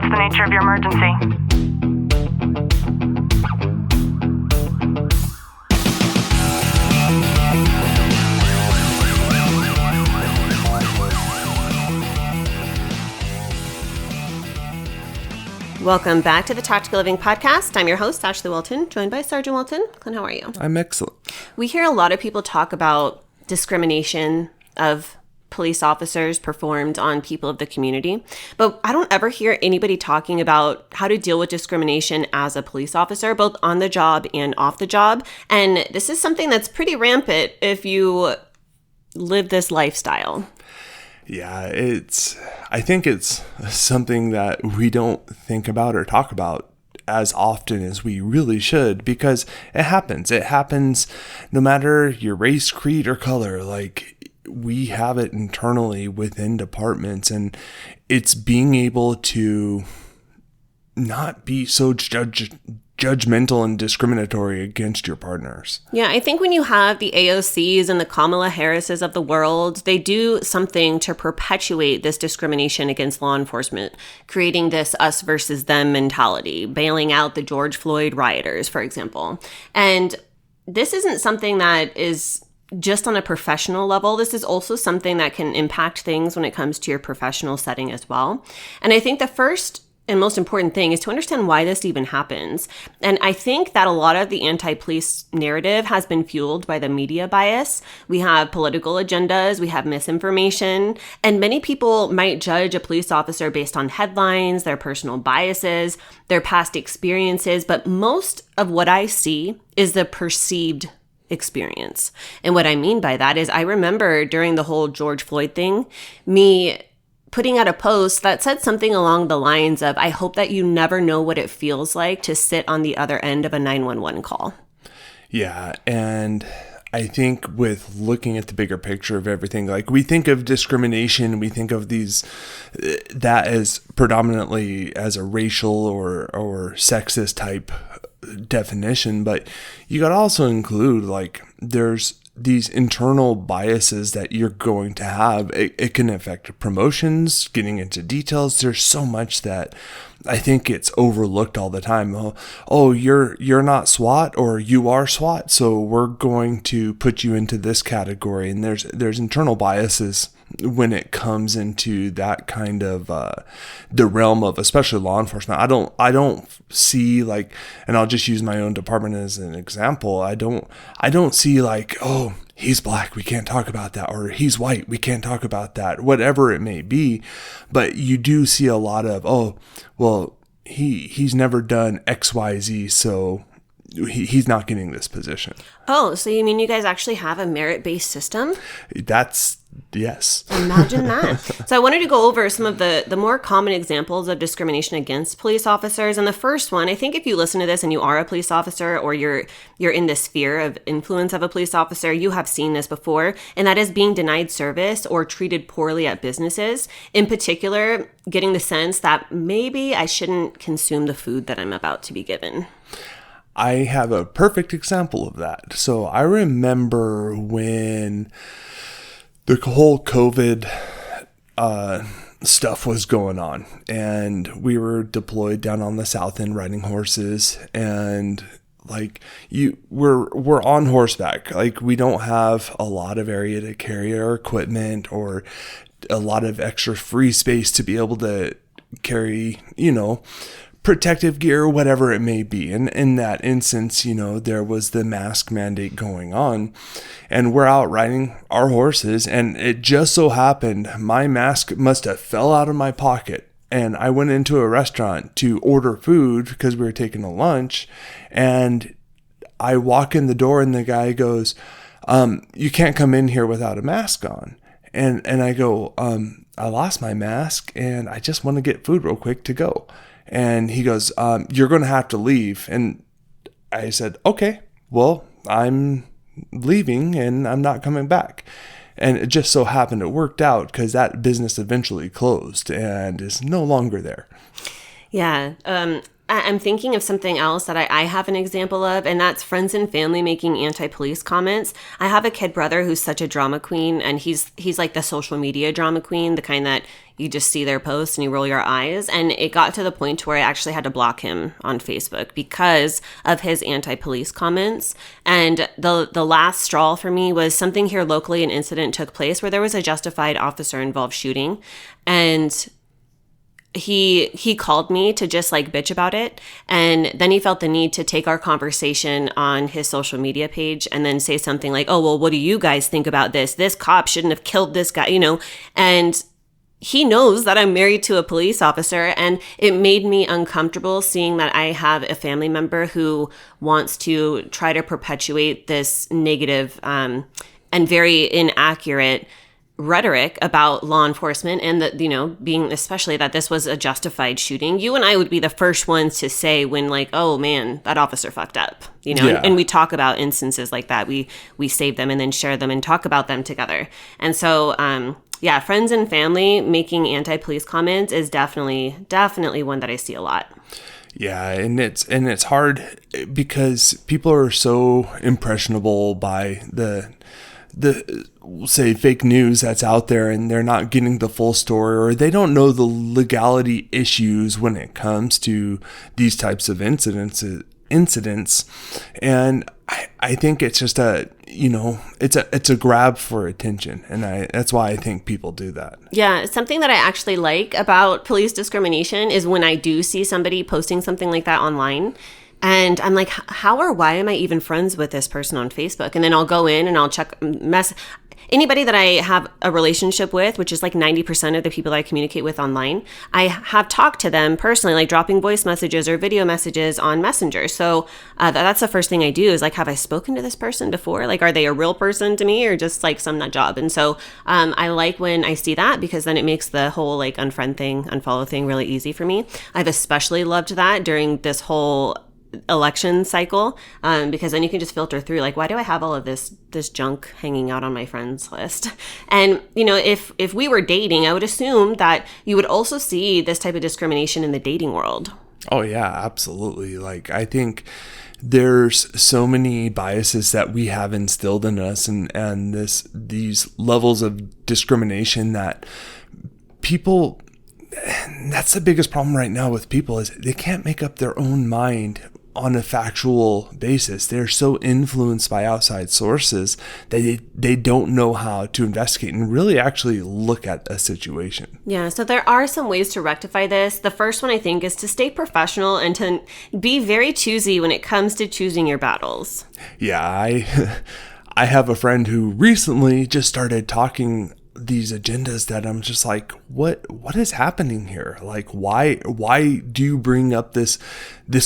What's the nature of your emergency? Welcome back to the Tactical Living Podcast. I'm your host, Ashley Wilton, joined by Sergeant Wilton. Clint, how are you? I'm excellent. We hear a lot of people talk about discrimination of police officers performed on people of the community, but I don't ever hear anybody talking about how to deal with discrimination as a police officer, both on the job and off the job. And this is something that's pretty rampant if you live this lifestyle. Yeah, I think it's something that we don't think about or talk about as often as we really should, because it happens. It happens no matter your race, creed, or color. Like, we have it internally within departments, and it's being able to not be so judgmental and discriminatory against your partners. Yeah, I think when you have the AOCs and the Kamala Harrises of the world, they do something to perpetuate this discrimination against law enforcement, creating this us versus them mentality, bailing out the George Floyd rioters, for example. And this isn't something that is just on a professional level. This is also something that can impact things when it comes to your professional setting as well. And I think the first and most important thing is to understand why this even happens. And I think that a lot of the anti-police narrative has been fueled by the media bias. We have political agendas, we have misinformation, and many people might judge a police officer based on headlines, their personal biases, their past experiences, but most of what I see is the perceived experience. And what I mean by that is I remember during the whole George Floyd thing, me putting out a post that said something along the lines of, I hope that you never know what it feels like to sit on the other end of a 911 call. Yeah, and I think with looking at the bigger picture of everything, like, we think of discrimination, we think of that as predominantly as a racial or sexist type definition, but you got to also include, like, there's these internal biases that you're going to have. It can affect promotions, getting into details. There's so much that I think it's overlooked all the time. Oh, you're not SWAT, or you are SWAT, so we're going to put you into this category. And there's internal biases when it comes into that kind of the realm of especially law enforcement. I don't see, like, and I'll just use my own department as an example. I don't see like, oh, he's black, we can't talk about that, or he's white, we can't talk about that, whatever it may be. But you do see a lot of, oh, well, he's never done XYZ, so he's not getting this position. Oh, so you mean you guys actually have a merit-based system? Yes. Imagine that. So I wanted to go over some of the more common examples of discrimination against police officers. And the first one, I think if you listen to this and you are a police officer, or you're in the sphere of influence of a police officer, you have seen this before. And that is being denied service or treated poorly at businesses. In particular, getting the sense that maybe I shouldn't consume the food that I'm about to be given. I have a perfect example of that. So I remember when the whole COVID stuff was going on, and we were deployed down on the south end riding horses, and like we're on horseback. Like, we don't have a lot of area to carry our equipment or a lot of extra free space to be able to carry, protective gear, whatever it may be. And in that instance, there was the mask mandate going on, and we're out riding our horses, and it just so happened my mask must have fell out of my pocket. And I went into a restaurant to order food because we were taking a lunch, and I walk in the door and the guy goes, you can't come in here without a mask on. And I go, I lost my mask and I just want to get food real quick to go. And he goes, you're going to have to leave. And I said, okay, well, I'm leaving and I'm not coming back. And it just so happened it worked out because that business eventually closed and is no longer there. Yeah. I'm thinking of something else that I have an example of, and that's friends and family making anti-police comments. I have a kid brother who's such a drama queen, and he's like the social media drama queen, the kind that you just see their posts and you roll your eyes. And it got to the point where I actually had to block him on Facebook because of his anti-police comments. And the last straw for me was something here locally. An incident took place where there was a justified officer-involved shooting, and he called me to just like bitch about it. And then he felt the need to take our conversation on his social media page and then say something like, oh, well, what do you guys think about this? This cop shouldn't have killed this guy, and he knows that I'm married to a police officer, and it made me uncomfortable seeing that I have a family member who wants to try to perpetuate this negative and very inaccurate rhetoric about law enforcement, and that, being especially that this was a justified shooting. You and I would be the first ones to say when like, oh man, that officer fucked up, and we talk about instances like that. We save them and then share them and talk about them together. And so, friends and family making anti-police comments is definitely one that I see a lot. Yeah, and it's hard because people are so impressionable by the say fake news that's out there, and they're not getting the full story, or they don't know the legality issues when it comes to these types of incidents. And I think it's just it's a grab for attention, and that's why I think people do that. Yeah, something that I actually like about police discrimination is when I do see somebody posting something like that online, and I'm like, how or why am I even friends with this person on Facebook? And then I'll go in and I'll check anybody that I have a relationship with, which is like 90% of the people that I communicate with online. I have talked to them personally, like dropping voice messages or video messages on Messenger. So that's the first thing I do is like, have I spoken to this person before? Like, are they a real person to me or just like some nut job? And so I like when I see that, because then it makes the whole like unfriend thing, unfollow thing really easy for me. I've especially loved that during this whole election cycle, because then you can just filter through like, why do I have all of this junk hanging out on my friends list? And if we were dating, I would assume that you would also see this type of discrimination in the dating world. Oh yeah, absolutely. Like, I think there's so many biases that we have instilled in us, and these levels of discrimination that people, that's the biggest problem right now with people, is they can't make up their own mind on a factual basis. They're so influenced by outside sources that they don't know how to investigate and really actually look at a situation. Yeah, so there are some ways to rectify this. The first one, I think, is to stay professional and to be very choosy when it comes to choosing your battles. Yeah, I have a friend who recently just started talking these agendas that I'm just like, what is happening here? Like, why do you bring up this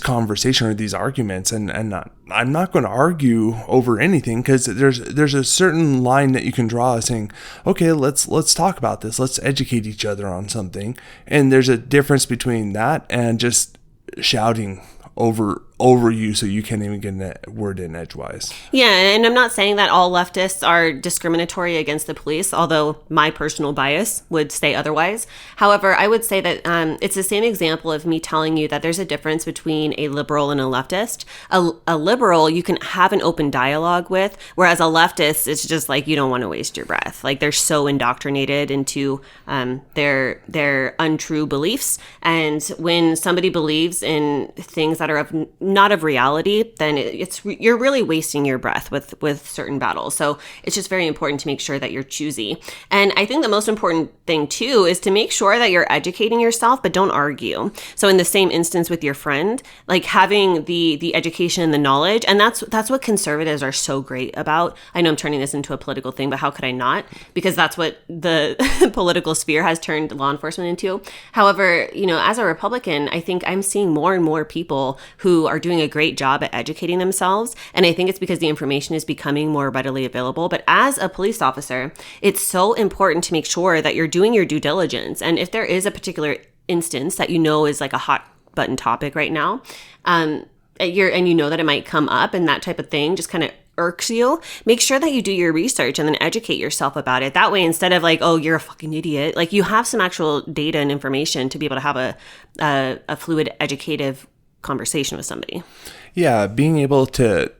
conversation or these arguments? And I'm not going to argue over anything, because there's a certain line that you can draw saying, okay, let's talk about this. Let's educate each other on something. And there's a difference between that and just shouting over you so you can't even get a word in edgewise. Yeah, and I'm not saying that all leftists are discriminatory against the police, although my personal bias would say otherwise. However, I would say that it's the same example of me telling you that there's a difference between a liberal and a leftist. A liberal you can have an open dialogue with, whereas a leftist, it's just like you don't want to waste your breath. Like, they're so indoctrinated into their untrue beliefs. And when somebody believes in things that are not of reality, then you're really wasting your breath with certain battles. So it's just very important to make sure that you're choosy. And I think the most important thing too is to make sure that you're educating yourself, but don't argue. So in the same instance with your friend, like having the education and the knowledge, and that's what conservatives are so great about. I know I'm turning this into a political thing, but how could I not? Because that's what the political sphere has turned law enforcement into. However, as a Republican, I think I'm seeing more and more people who are doing a great job at educating themselves. And I think it's because the information is becoming more readily available. But as a police officer, it's so important to make sure that you're doing your due diligence. And if there is a particular instance that is like a hot button topic right now, and you know that it might come up and that type of thing just kind of irks you, make sure that you do your research and then educate yourself about it. That way, instead of like, oh, you're a fucking idiot, like you have some actual data and information to be able to have a fluid, educative conversation with somebody. Yeah, being able to,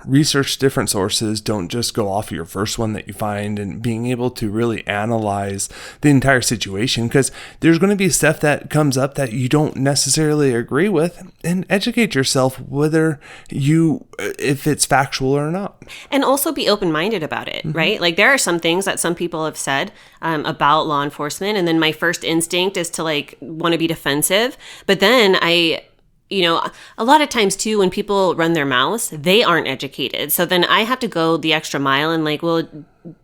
research different sources, don't just go off of your first one that you find, and being able to really analyze the entire situation, because there's going to be stuff that comes up that you don't necessarily agree with, and educate yourself if it's factual or not. And also be open-minded about it, right? Like there are some things that some people have said about law enforcement, and then my first instinct is to want to be defensive, but then a lot of times too, when people run their mouths, they aren't educated. So then I have to go the extra mile and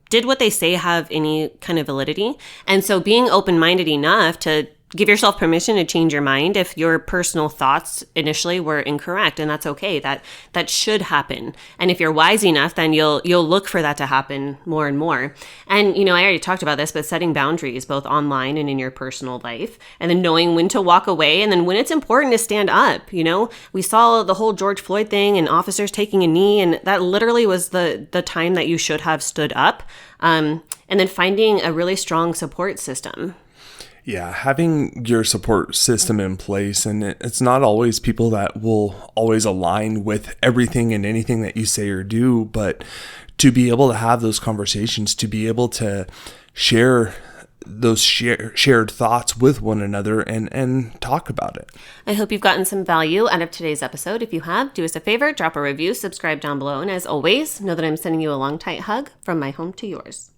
did what they say have any kind of validity? And so being open-minded enough to give yourself permission to change your mind if your personal thoughts initially were incorrect, and that's okay. That should happen. And if you're wise enough, then you'll look for that to happen more and more. And I already talked about this, but setting boundaries both online and in your personal life, and then knowing when to walk away, and then when it's important to stand up. We saw the whole George Floyd thing and officers taking a knee, and that literally was the time that you should have stood up. And then finding a really strong support system. Yeah, having your support system in place, and it's not always people that will always align with everything and anything that you say or do, but to be able to have those conversations, to be able to share those shared thoughts with one another and talk about it. I hope you've gotten some value out of today's episode. If you have, do us a favor, drop a review, subscribe down below, and as always, know that I'm sending you a long, tight hug from my home to yours.